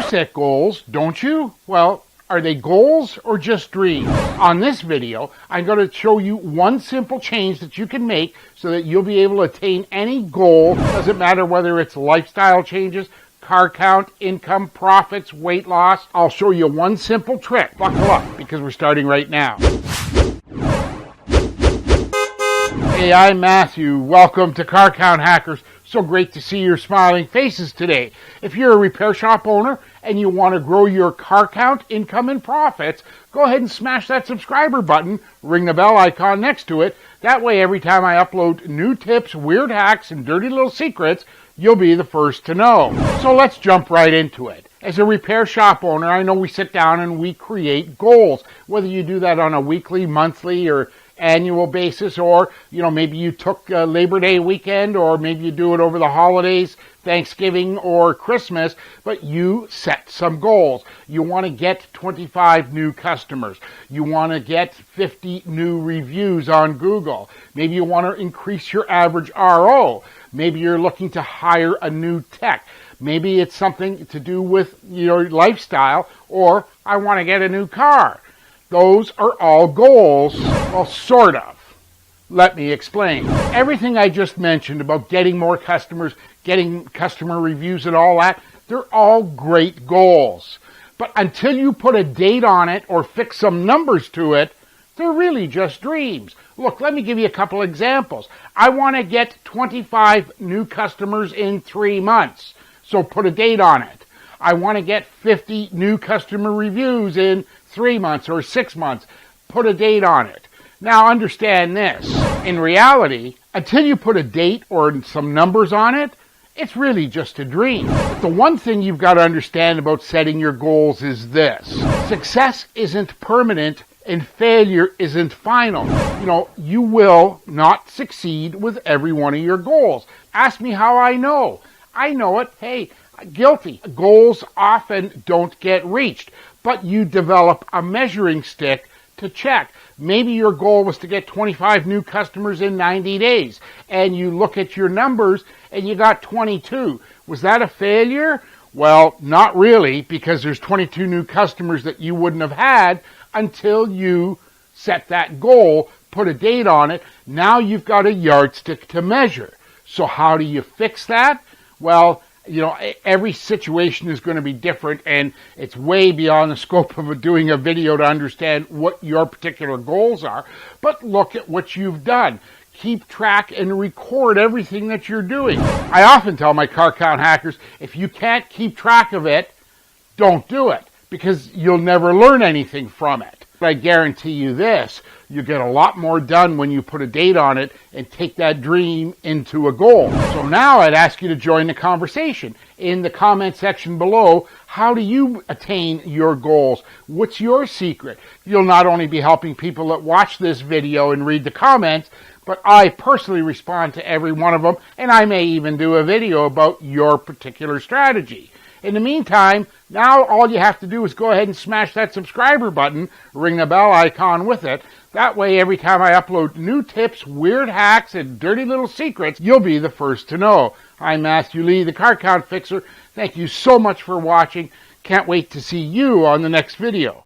set goals, don't you? Well, are they goals or just dreams? On this video, I'm going to show you one simple change that you can make so that you'll be able to attain any goal. Doesn't matter whether it's lifestyle changes, car count, income, profits, weight loss. I'll show you one simple trick. Buckle up because we're starting right now. Hey, I'm Matthew. Welcome to Car Count Hackers. So great to see your smiling faces today. If you're a repair shop owner and you want to grow your car count, income, and profits, go ahead and smash that subscriber button, ring the bell icon next to it. That way, every time I upload new tips, weird hacks, and dirty little secrets, you'll be the first to know. So let's jump right into it. As a repair shop owner, I know we sit down and we create goals. Whether you do that on a weekly, monthly, or annual basis, or maybe you took Labor Day weekend, or maybe you do it over the holidays, Thanksgiving or Christmas, but you set some goals. You want to get 25 new customers. You want to get 50 new reviews on Google. Maybe you want to increase your average RO. Maybe you're looking to hire a new tech. Maybe it's something to do with your lifestyle, or I want to get a new car. Those are all goals. Well, sort of. Let me explain. Everything I just mentioned about getting more customers, getting customer reviews and all that, they're all great goals. But until you put a date on it or fix some numbers to it, they're really just dreams. Look, let me give you a couple examples. I want to get 25 new customers in 3 months, so put a date on it. I want to get 50 new customer reviews in 3 months or 6 months. Put a date on it. Now understand this. In reality, until you put a date or some numbers on it, it's really just a dream. But the one thing you've got to understand about setting your goals is this. Success isn't permanent and failure isn't final. You will not succeed with every one of your goals. Ask me how I know. I know it. Hey, guilty. Goals often don't get reached, but you develop a measuring stick to check. Maybe your goal was to get 25 new customers in 90 days, and you look at your numbers and you got 22. Was that a failure? Well, not really, because there's 22 new customers that you wouldn't have had until you set that goal, put a date on it. Now you've got a yardstick to measure. So how do you fix that? Well, every situation is going to be different, and it's way beyond the scope of doing a video to understand what your particular goals are. But look at what you've done. Keep track and record everything that you're doing. I often tell my car count hackers, if you can't keep track of it, don't do it, because you'll never learn anything from it. But I guarantee you this, you get a lot more done when you put a date on it and take that dream into a goal. So now I'd ask you to join the conversation. In the comment section below, how do you attain your goals? What's your secret? You'll not only be helping people that watch this video and read the comments, but I personally respond to every one of them, and I may even do a video about your particular strategy. In the meantime, now all you have to do is go ahead and smash that subscriber button, ring the bell icon with it. That way, every time I upload new tips, weird hacks, and dirty little secrets, you'll be the first to know. I'm Matthew Lee, the Car Count Fixer. Thank you so much for watching. Can't wait to see you on the next video.